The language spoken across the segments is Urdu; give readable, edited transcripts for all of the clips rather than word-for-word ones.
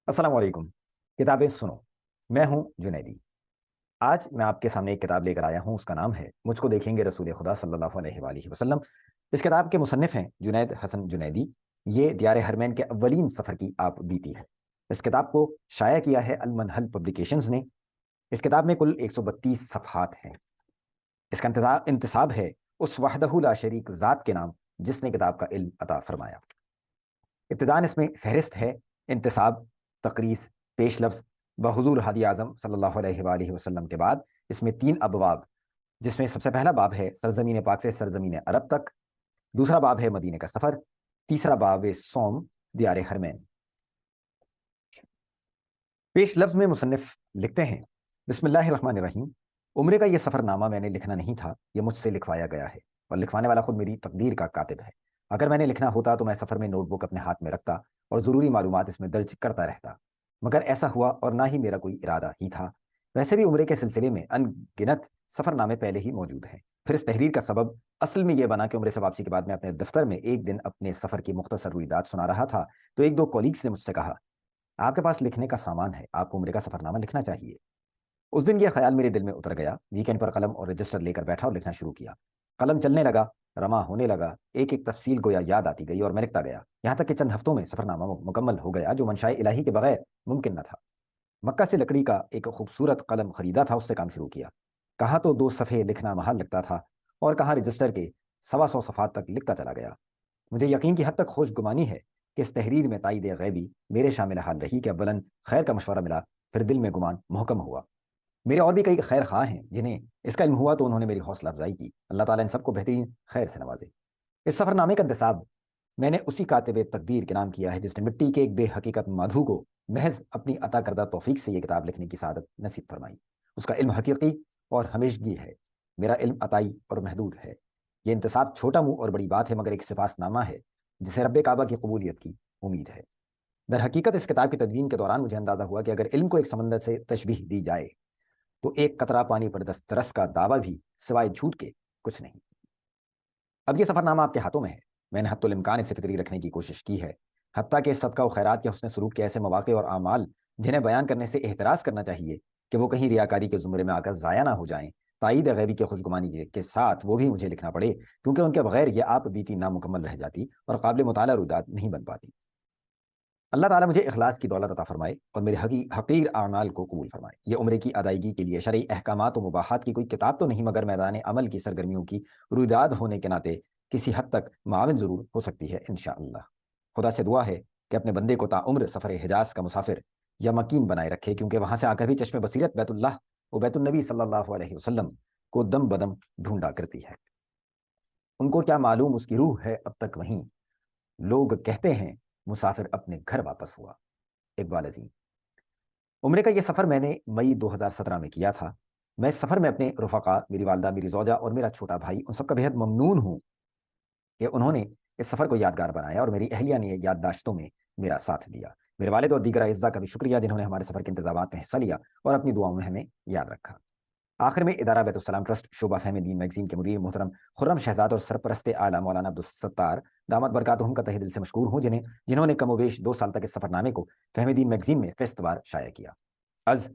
السلام علیکم۔ کتابیں سنو، میں ہوں جنیدی۔ آج میں آپ کے سامنے ایک کتاب لے کر آیا ہوں، اس کا نام ہے مجھ کو دیکھیں گے رسول خدا صلی اللہ علیہ وآلہ وسلم۔ اس کتاب کے مصنف ہیں جنید حسن جنیدی۔ یہ دیار حرمین کے اولین سفر کی آپ بیتی ہے۔ اس کتاب کو شائع کیا ہے المنہل پبلیکیشنز نے۔ اس کتاب میں کل 132 صفحات ہیں۔ اس کا انتساب ہے اس وحدہ لا شریک ذات کے نام جس نے کتاب کا علم عطا فرمایا۔ ابتداً اس میں فہرست ہے، انتساب، تقریص، پیش لفظ بحضور ہادی اعظم صلی اللہ علیہ وآلہ وسلم کے بعد اس میں 3 ابواب، جس میں سب سے پہلا باب ہے سرزمین پاک سے سرزمین عرب تک، دوسرا باب ہے مدینے کا سفر، تیسرا باب سوم دیار حرمین۔ پیش لفظ میں مصنف لکھتے ہیں، بسم اللہ الرحمن الرحیم۔ عمرے کا یہ سفر نامہ میں نے لکھنا نہیں تھا، یہ مجھ سے لکھوایا گیا ہے، اور لکھوانے والا خود میری تقدیر کا کاتب ہے۔ اگر میں نے لکھنا ہوتا تو میں سفر میں نوٹ بک اپنے ہاتھ میں رکھتا اور ضروری معلومات اس میں درج کرتا رہتا، مگر ایسا ہوا اور نہ ہی میرا کوئی ارادہ ہی تھا۔ ویسے بھی عمرے کے سلسلے میں ان گنت سفر نامے پہلے ہی موجود ہیں۔ پھر اس تحریر کا سبب اصل میں یہ بنا کہ عمرے سے واپسی کے بعد میں اپنے دفتر میں ایک دن اپنے سفر کی مختصر رویداد سنا رہا تھا تو ایک دو کولیگز نے مجھ سے کہا، آپ کے پاس لکھنے کا سامان ہے، آپ کو عمرے کا سفر نامہ لکھنا چاہیے۔ اس دن یہ خیال میرے دل میں اتر گیا۔ ویکینڈ پر قلم اور رجسٹر لے کر بیٹھا اور لکھنا شروع کیا۔ قلم چلنے لگا، رواں ہونے لگا، ایک ایک تفصیل گویا یاد آتی گئی اور میں لکھتا گیا، یہاں تک کہ چند ہفتوں میں سفر نامہ مکمل ہو گیا، جو منشاء الہی کے بغیر ممکن نہ تھا۔ مکہ سے لکڑی کا ایک خوبصورت قلم خریدا تھا، اس سے کام شروع کیا۔ کہاں تو 2 صفحے لکھنا محال لگتا تھا اور کہاں رجسٹر کے 125 صفحات تک لکھتا چلا گیا۔ مجھے یقین کی حد تک خوش گمانی ہے کہ اس تحریر میں تائید غیبی میرے شامل حال رہی کہ اولاً خیر کا مشورہ ملا، پھر دل میں گمان محکم ہوا۔ میرے اور بھی کئی خیر خواہ ہیں جنہیں اس کا علم ہوا تو انہوں نے میری حوصلہ افزائی کی۔ اللہ تعالیٰ ان سب کو بہترین خیر سے نوازے۔ اس سفر نامے کا انتساب میں نے اسی کاتب تقدیر کے نام کیا ہے جس نے مٹی کے ایک بے حقیقت مادھو کو محض اپنی عطا کردہ توفیق سے یہ کتاب لکھنے کی سعادت نصیب فرمائی۔ اس کا علم حقیقی اور ہمیشگی ہے، میرا علم عطائی اور محدود ہے۔ یہ انتساب چھوٹا منہ اور بڑی بات ہے، مگر ایک سپاس نامہ ہے جسے رب کعبہ کی قبولیت کی امید ہے۔ در حقیقت اس کتاب کی تدوین کے دوران مجھے اندازہ ہوا کہ اگر علم کو ایک سمندر سے تشبیہ دی جائے تو ایک قطرہ پانی پر دسترس کا دعویٰ بھی سوائے جھوٹ کے کچھ نہیں۔ اب یہ سفر نامہ آپ کے ہاتھوں میں ہے۔ میں نے حتی الامکان اسے فطری رکھنے کی کوشش کی ہے، حتیٰ کہ صدقہ و خیرات کے حسن سلوک کے ایسے مواقع اور اعمال جنہیں بیان کرنے سے احتراز کرنا چاہیے کہ وہ کہیں ریاکاری کے زمرے میں آ کر ضائع نہ ہو جائیں، تائید غیبی کے خوشگمانی کے ساتھ وہ بھی مجھے لکھنا پڑے، کیونکہ ان کے بغیر یہ آپ بیتی نامکمل رہ جاتی اور قابل مطالعہ رویداد نہیں بن پاتی۔ اللہ تعالیٰ مجھے اخلاص کی دولت عطا فرمائے اور میرے حقیر اعمال کو قبول فرمائے۔ یہ عمرے کی ادائیگی کے لیے شرعی احکامات و مباحات کی کوئی کتاب تو نہیں، مگر میدان عمل کی سرگرمیوں کی رویداد ہونے کے ناطے کسی حد تک معاون ضرور ہو سکتی ہے انشاءاللہ۔ خدا سے دعا ہے کہ اپنے بندے کو تا عمر سفر حجاز کا مسافر یا مکین بنائے رکھے، کیونکہ وہاں سے آ کر بھی چشم بصیرت بیت اللہ و بیت النبی صلی اللہ علیہ وسلم کو دم بدم ڈھونڈا کرتی ہے۔ ان کو کیا معلوم اس کی روح ہے اب تک وہیں، لوگ کہتے ہیں مسافر اپنے گھر واپس ہوا۔ اقبال عظیم۔ عمرے کا یہ سفر میں نے مئی 2017 میں کیا تھا۔ میں اس سفر میں اپنے رفقا، میری والدہ، میری زوجہ اور میرا چھوٹا بھائی، ان سب کا بہت ممنون ہوں کہ انہوں نے اس سفر کو یادگار بنایا اور میری اہلیہ نے یادداشتوں میں میرا ساتھ دیا۔ میرے والد اور دیگر اعزاء کا بھی شکریہ جنہوں نے ہمارے سفر کے انتظامات میں حصہ لیا اور اپنی دعاؤں میں ہمیں یاد رکھا۔ آخر میں ادارہ بیت السلام ٹرسٹ شعبہ فہم دین میگزین کے مدیر محترم خرم شہزاد اور سرپرست اعلیٰ مولانا عبدالستار دامت برکاتہم کا تہ دل سے مشکور ہوں، جنہوں نے کم و بیش 2 سال تک اس سفر نامے کو فہم دین میگزین میں قسط وار شائع کیا۔ از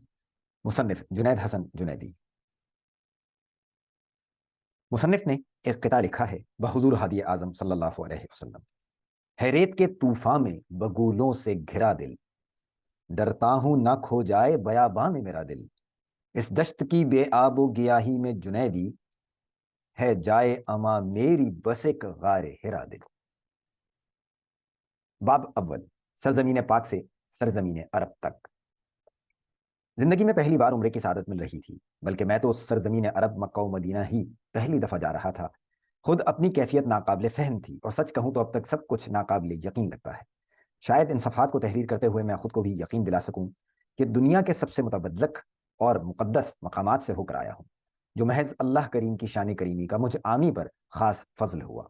مصنف جنید حسن جنیدی۔ مصنف نے ایک قطعہ لکھا ہے بحضور ہادی اعظم صلی اللہ علیہ وسلم۔ ہے ریت کے طوفان میں بگولوں سے گھرا دل، ڈرتا ہوں نہ کھو جائے بیاباں میں میرا دل، اس دشت کی بے آب و گیاہی میں جنیدی، ہے جائے اما میری بس ایک غار ہرا دل۔ باب اول، سرزمین پاک سے سرزمین عرب تک۔ زندگی میں پہلی بار عمرے کی سعادت مل رہی تھی، بلکہ میں تو سرزمین عرب مکہ و مدینہ ہی پہلی دفعہ جا رہا تھا۔ خود اپنی کیفیت ناقابل فہم تھی، اور سچ کہوں تو اب تک سب کچھ ناقابل یقین لگتا ہے۔ شاید ان صفحات کو تحریر کرتے ہوئے میں خود کو بھی یقین دلا سکوں کہ دنیا کے سب سے متبدلک اور مقدس مقامات سے ہو کر آیا ہوں، جو محض اللہ کریم کی شان کریمی کا مجھ عامی پر خاص فضل ہوا۔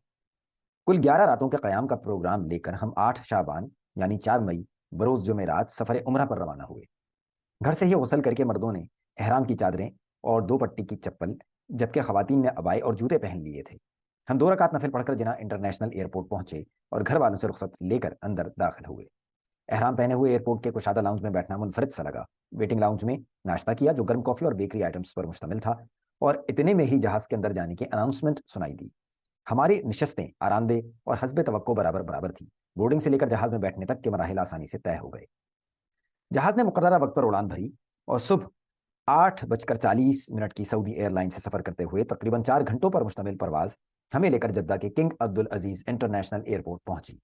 کل 11 راتوں کے قیام کا پروگرام لے کر ہم 8 شعبان یعنی 4 مئی بروز جمعرات سفر عمرہ پر روانہ ہوئے۔ گھر سے ہی غسل کر کے مردوں نے احرام کی چادریں اور 2 پٹی کی چپل، جبکہ خواتین نے عبائے اور جوتے پہن لیے تھے۔ ہم 2 رکعت نفل پڑھ کر جناح انٹرنیشنل ایئرپورٹ پہنچے اور گھر والوں سے رخصت لے کر اندر داخل ہوئے۔ احرام پہنے ہوئے ایئرپورٹ کے کشادہ لاؤنج میں بیٹھنا منفرد سا لگا۔ ویٹنگ لاؤنج میں ناشتہ کیا جو گرم کافی اور بیکری آئٹمز پر مشتمل تھا، اور اتنے میں ہی جہاز کے اندر جانے کی اناؤنسمنٹ سنائی دی۔ ہماری نشستیں آرام دہ اور حسب توقع برابر برابر تھی۔ بورڈنگ سے لے کر جہاز میں بیٹھنے تک کے مراحل آسانی سے طے ہو گئے۔ جہاز نے مقررہ وقت پر اڑان بھری اور صبح 8:40 کی سعودی ایئر لائن سے سفر کرتے ہوئے تقریباً 4 گھنٹوں پر مشتمل پرواز ہمیں لے کر جدہ کے کنگ عبدالعزیز انٹرنیشنل ایئرپورٹ پہنچی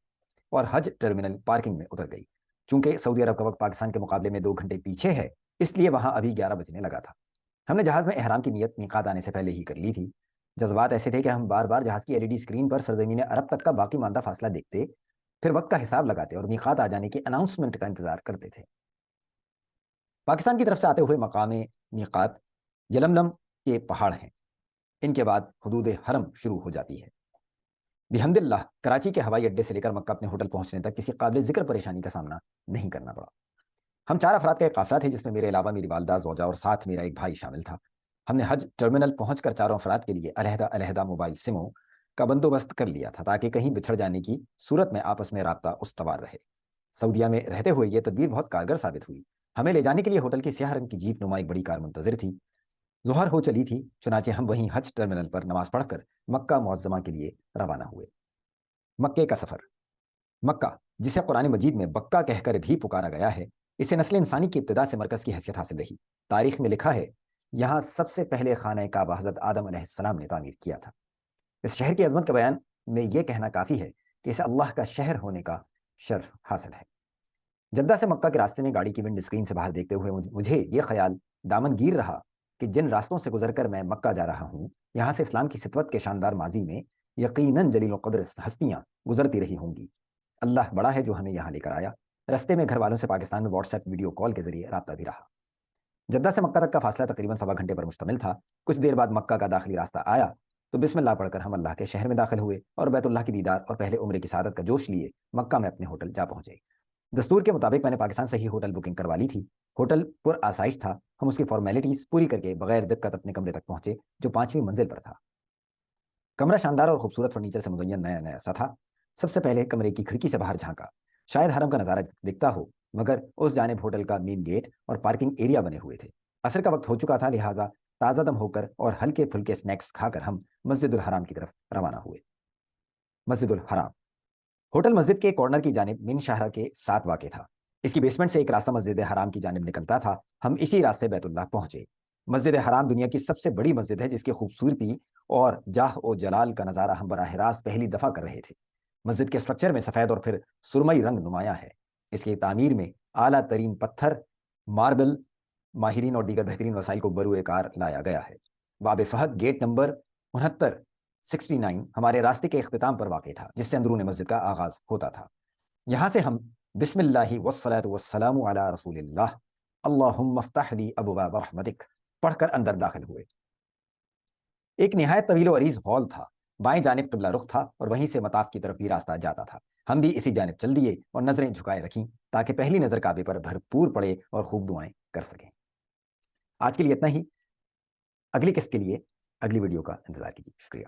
اور حج ٹرمینل پارکنگ میں اتر گئی۔ چونکہ سعودی عرب کا وقت پاکستان کے مقابلے میں 2 گھنٹے پیچھے ہے، اس لیے وہاں ابھی 11 بجنے لگا تھا۔ ہم نے جہاز میں احرام کی نیت میقات آنے سے پہلے ہی کر لی تھی۔ جذبات ایسے تھے کہ ہم بار بار جہاز کی LED اسکرین پر سرزمین عرب تک کا باقی ماندہ فاصلہ دیکھتے، پھر وقت کا حساب لگاتے اور میقات آ جانے کی اناؤنسمنٹ کا انتظار کرتے تھے۔ پاکستان کی طرف سے آتے ہوئے مقام میقات یلملم کے پہاڑ ہیں۔ ان کے بعد حدود حرم شروع ہو جاتی ہے۔ بحمد اللہ کراچی کے ہوائی اڈے سے لے کر مکہ اپنے ہوٹل پہنچنے تک کسی قابل ذکر پریشانی کا سامنا نہیں کرنا پڑا۔ ہم 4 افراد کا ایک قافلہ تھے جس میں میرے علاوہ میری والدہ، زوجہ اور ساتھ میرا ایک بھائی شامل تھا۔ ہم نے حج ٹرمینل پہنچ کر 4 افراد کے لیے علیحدہ علیحدہ موبائل سموں کا بندوبست کر لیا تھا تاکہ کہیں بچھڑ جانے کی صورت میں آپس میں رابطہ استوار رہے۔ سعودیہ میں رہتے ہوئے یہ تدبیر بہت کارگر ثابت ہوئی۔ ہمیں لے جانے کے لیے ہوٹل کی سیاہ رنگ کی جیپ نما ایک بڑی کار منتظر تھی۔ ظہر ہو چلی تھی، چنانچہ ہم وہیں حج ٹرمینل پر نماز پڑھ کر مکہ معظمہ کے لیے روانہ ہوئے۔ مکے کا سفر۔ مکہ، جسے قرآن مجید میں بکہ کہہ کر بھی پکارا گیا ہے، اسے نسل انسانی کی ابتدا سے مرکز کی حیثیت حاصل رہی۔ تاریخ میں لکھا ہے یہاں سب سے پہلے خانہ کعبہ حضرت آدم علیہ السلام نے تعمیر کیا تھا۔ اس شہر کی عظمت کا بیان میں یہ کہنا کافی ہے کہ اسے اللہ کا شہر ہونے کا شرف حاصل ہے۔ جدہ سے مکہ کے راستے میں گاڑی کی ونڈ اسکرین سے باہر دیکھتے ہوئے مجھے یہ خیال دامن گیر رہا کہ جن راستوں سے گزر کر میں مکہ جا رہا ہوں، یہاں سے اسلام کی سطوت کے شاندار ماضی میں یقیناً جلیل القدر ہستیاں گزرتی رہی ہوں گی۔ اللہ بڑا ہے جو ہمیں یہاں لے کر آیا۔ رستے میں گھر والوں سے پاکستان میں واٹس ایپ ویڈیو کال کے ذریعے رابطہ بھی رہا۔ جدہ سے مکہ تک کا فاصلہ تقریباً 1.25 گھنٹے پر مشتمل تھا۔ کچھ دیر بعد مکہ کا داخلی راستہ آیا تو بسم اللہ پڑھ کر ہم اللہ کے شہر میں داخل ہوئے اور بیت اللہ کی دیدار اور پہلے عمرے کی سعادت کا جوش لیے مکہ میں اپنے ہوٹل جا پہنچے۔ دستور کے مطابق میں نے پاکستان سے ہی ہوٹل بکنگ کروا لی تھی۔ ہوٹل پر آسائش تھا۔ ہم اس کی فارمیلٹیز پوری کر کے بغیر دقت اپنے کمرے تک پہنچے جو 5ویں منزل پر تھا۔ کمرہ شاندار اور خوبصورت فرنیچر سے مزین نیا نیا سا تھا۔ سب سے پہلے کمرے کی کھڑکی سے باہر جھانکا۔ شاید حرم کا نظارہ دکھتا ہو، مگر اس جانب ہوٹل کا مین گیٹ اور پارکنگ ایریا بنے ہوئے تھے۔ عصر کا وقت ہو چکا تھا، لہٰذا تازہ دم ہو کر اور ہلکے پھلکے سنیکس کھا کر ہم مسجد الحرام کی طرف روانہ ہوئے۔ مسجد الحرام ہوٹل مسجد کے کارنر کی جانب مین شاہراہ کے ساتھ واقع تھا۔ اس کی بیسمنٹ سے ایک راستہ مسجد حرام کی جانب نکلتا تھا۔ ہم اسی راستے بیت اللہ پہنچے۔ مسجد حرام دنیا کی سب سے بڑی مسجد ہے جس کی خوبصورتی اور جاہ و جلال کا نظارہ ہم براہ راست پہلی دفعہ کر رہے تھے۔ مسجد کے سٹرکچر میں سفید اور پھر سرمئی رنگ نمایاں ہے۔ اس کی تعمیر میں اعلیٰ ترین پتھر، ماربل، ماہرین اور دیگر بہترین وسائل کو بروئے کار لایا گیا ہے۔ باب فہد گیٹ نمبر 69 ہمارے راستے کے اختتام پر واقع تھا جس سے اندرون مسجد کا آغاز ہوتا تھا۔ یہاں سے ہم بسم اللہ والصلاۃ والسلام علی رسول اللہ اللہم افتح لی ابواب رحمتک پڑھ کر اندر داخل ہوئے۔ ایک نہایت طویل و عریض ہال تھا۔ بائیں جانب قبلہ رخ تھا اور وہیں سے مطاف کی طرف بھی راستہ جاتا تھا۔ ہم بھی اسی جانب چل دیے اور نظریں جھکائے رکھیں تاکہ پہلی نظر کعبے پر بھرپور پڑے اور خوب دعائیں کر سکیں۔ آج کے لیے اتنا ہی۔ اگلی قسط کے لیے اگلی ویڈیو کا انتظار کیجیے۔ شکریہ۔